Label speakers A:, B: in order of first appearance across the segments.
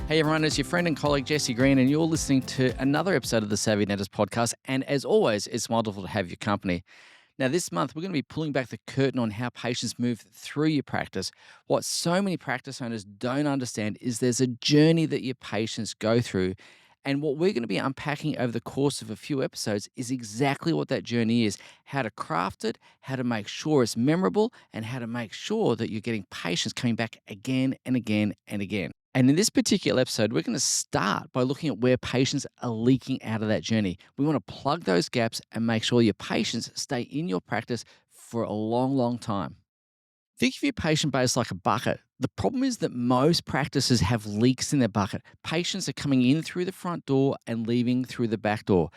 A: Hey everyone, it's your friend and colleague Jesse Green, and you're listening to another episode of the Savvy Dentist podcast. And as always, it's wonderful to have your company. Now, this month, we're going to be pulling back the curtain on how patients move through your practice. What so many practice owners don't understand is there's a journey that your patients go through. And what we're going to be unpacking over the course of a few episodes is exactly what that journey is, how to craft it, how to make sure it's memorable, and how to make sure that you're getting patients coming back again and again and again. And in this particular episode, we're going to start by looking at where patients are leaking out of that journey. We want to plug those gaps and make sure your patients stay in your practice for a long, long time. Think of your patient base like a bucket. The problem is that most practices have leaks in their bucket. Patients are coming in through the front door and leaving through the back door.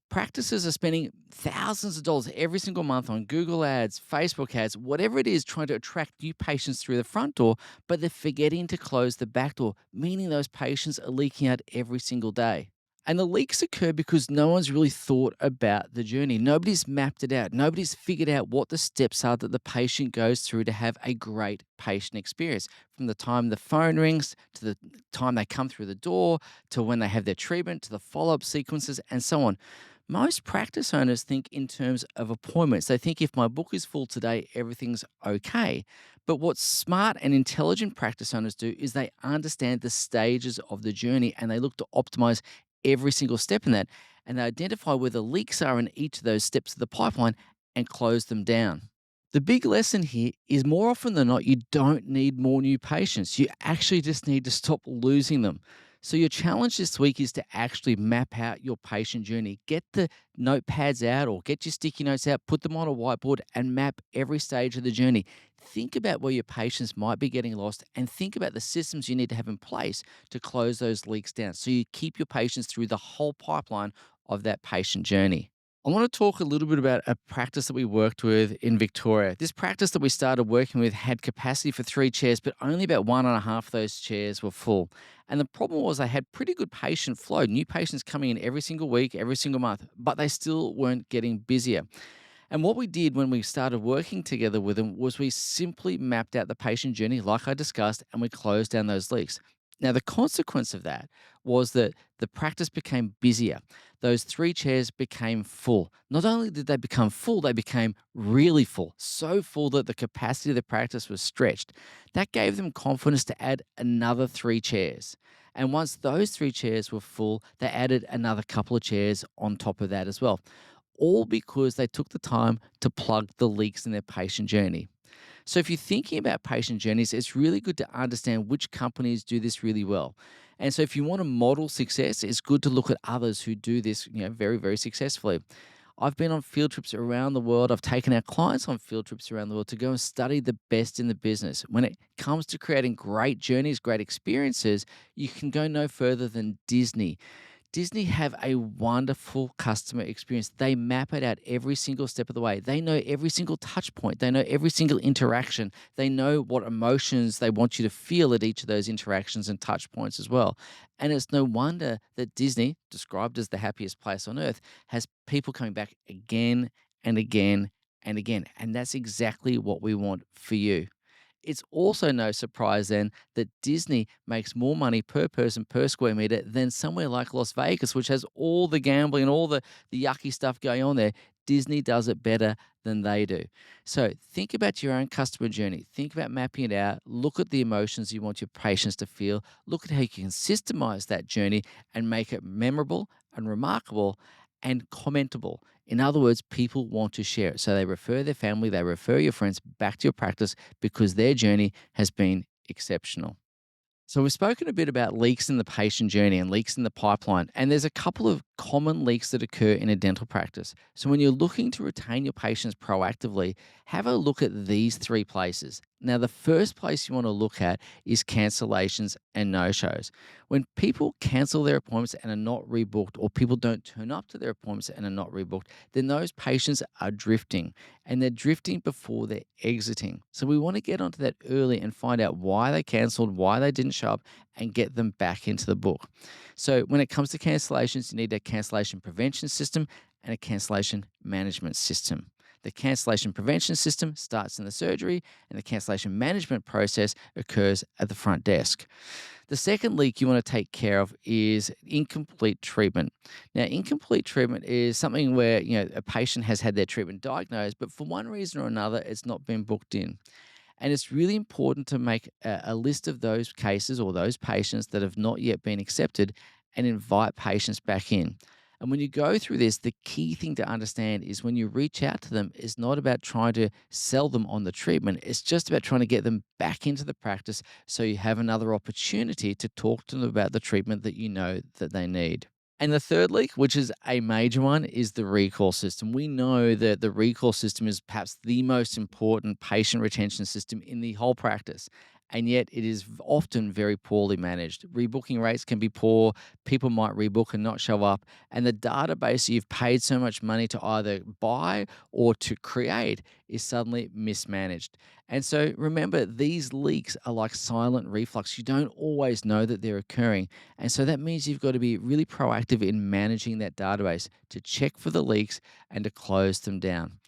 A: Practices are spending thousands of dollars every single month on Google ads, Facebook ads, whatever it is, trying to attract new patients through the front door, but they're forgetting to close the back door, meaning those patients are leaking out every single day. And the leaks occur because no one's really thought about the journey. Nobody's mapped it out. Nobody's figured out what the steps are that the patient goes through to have a great patient experience. From the time the phone rings to the time they come through the door to when they have their treatment to the follow up sequences and so on. Most practice owners think in terms of appointments. They think if my book is full today, everything's okay. But what smart and intelligent practice owners do is they understand the stages of the journey and they look to optimize every single step in that. And they identify where the leaks are in each of those steps of the pipeline and close them down. The big lesson here is more often than not, you don't need more new patients. You actually just need to stop losing them. So, your challenge this week is to actually map out your patient journey. Get the notepads out or get your sticky notes out, put them on a whiteboard, and map every stage of the journey. Think about where your patients might be getting lost and think about the systems you need to have in place to close those leaks down so you keep your patients through the whole pipeline of that patient journey. I want to talk a little bit about a practice that we worked with in Victoria. This practice that we started working with had capacity for 3 chairs, but only about one and a half of those chairs were full. And the problem was they had pretty good patient flow, new patients coming in every single week, every single month, but they still weren't getting busier. And what we did when we started working together with them was we simply mapped out the patient journey, like I discussed, and we closed down those leaks. Now, the consequence of that was that the practice became busier. Those 3 chairs became full. Not only did they become full, they became really full, so full that the capacity of the practice was stretched. That gave them confidence to add another 3 chairs. And once those 3 chairs were full, they added another couple of chairs on top of that as well, all because they took the time to plug the leaks in their patient journey. So, if you're thinking about patient journeys, it's really good to understand which companies do this really well. And so, if you want to model success, it's good to look at others who do this, very, very successfully. I've been on field trips around the world. I've taken our clients on field trips around the world to go and study the best in the business. When it comes to creating great journeys, great experiences, you can go no further than Disney. Disney have a wonderful customer experience. They map it out every single step of the way. They know every single touch point. They know every single interaction. They know what emotions they want you to feel at each of those interactions and touch points as well. And it's no wonder that Disney, described as the happiest place on earth, has people coming back again and again and again. And that's exactly what we want for you. It's also no surprise then that Disney makes more money per person per square meter than somewhere like Las Vegas, which has all the gambling and all the yucky stuff going on there. Disney does it better than they do. So think about your own customer journey. Think about mapping it out. Look at the emotions you want your patients to feel. Look at how you can systemize that journey and make it memorable and remarkable and commentable. In other words, people want to share it. So they refer their family, they refer your friends back to your practice because their journey has been exceptional. So we've spoken a bit about leaks in the patient journey and leaks in the pipeline, and there's a couple of common leaks that occur in a dental practice. So when you're looking to retain your patients proactively, have a look at these 3 places. Now, the first place you want to look at is cancellations and no-shows. When people cancel their appointments and are not rebooked, or people don't turn up to their appointments and are not rebooked, then those patients are drifting, and they're drifting before they're exiting. So we want to get onto that early and find out why they cancelled, why they didn't show up, and get them back into the book. So when it comes to cancellations, you need a cancellation prevention system and a cancellation management system. The cancellation prevention system starts in the surgery, and the cancellation management process occurs at the front desk. The second leak you want to take care of is incomplete treatment. Now, incomplete treatment is something where a patient has had their treatment diagnosed, but for one reason or another, it's not been booked in. And it's really important to make a list of those cases or those patients that have not yet been accepted and invite patients back in. And when you go through this, the key thing to understand is when you reach out to them, it's not about trying to sell them on the treatment. It's just about trying to get them back into the practice so you have another opportunity to talk to them about the treatment that you know that they need. And the third leak, which is a major one, is the recall system. We know that the recall system is perhaps the most important patient retention system in the whole practice. And yet it is often very poorly managed. Rebooking rates can be poor. People might rebook and not show up. And the database you've paid so much money to either buy or to create is suddenly mismanaged. And so remember, these leaks are like silent reflux. You don't always know that they're occurring. And so that means you've got to be really proactive in managing that database to check for the leaks and to close them down.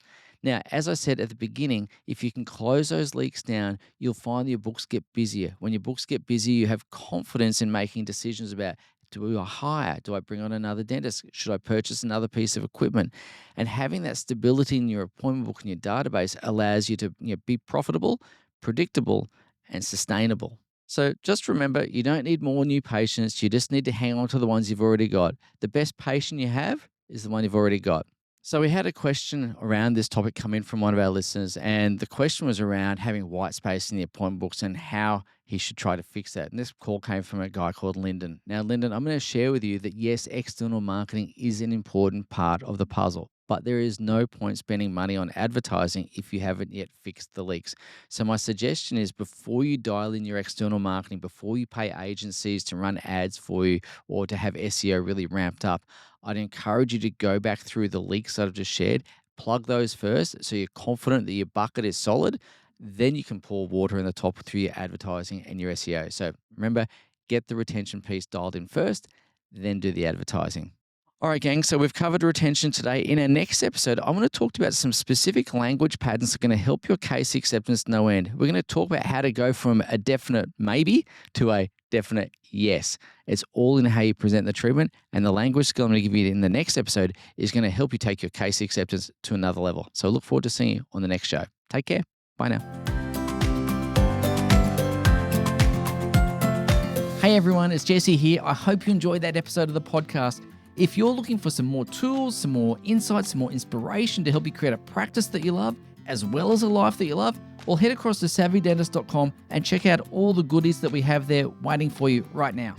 A: Now, as I said at the beginning, if you can close those leaks down, you'll find your books get busier. When your books get busier, you have confidence in making decisions about, do I hire? Do I bring on another dentist? Should I purchase another piece of equipment? And having that stability in your appointment book and your database allows you to be profitable, predictable, and sustainable. So just remember, you don't need more new patients. You just need to hang on to the ones you've already got. The best patient you have is the one you've already got. So we had a question around this topic come in from one of our listeners, and the question was around having white space in the appointment books and how he should try to fix that. And this call came from a guy called Lyndon. Now, Lyndon, I'm going to share with you that yes, external marketing is an important part of the puzzle, but there is no point spending money on advertising if you haven't yet fixed the leaks. So my suggestion is before you dial in your external marketing, before you pay agencies to run ads for you or to have SEO really ramped up, I'd encourage you to go back through the leaks that I've just shared, plug those first so you're confident that your bucket is solid. Then you can pour water in the top through your advertising and your SEO. So remember, get the retention piece dialed in first, then do the advertising. All right, gang. So we've covered retention today. In our next episode, I want to talk about some specific language patterns that are going to help your case acceptance no end. We're going to talk about how to go from a definite maybe to a definite yes. It's all in how you present the treatment, and the language skill I'm going to give you in the next episode is going to help you take your case acceptance to another level. So I look forward to seeing you on the next show. Take care. Bye now. Hey everyone, it's Jesse here. I hope you enjoyed that episode of the podcast. If you're looking for some more tools, some more insights, some more inspiration to help you create a practice that you love, as well as a life that you love, well, head across to savvydentist.com and check out all the goodies that we have there waiting for you right now.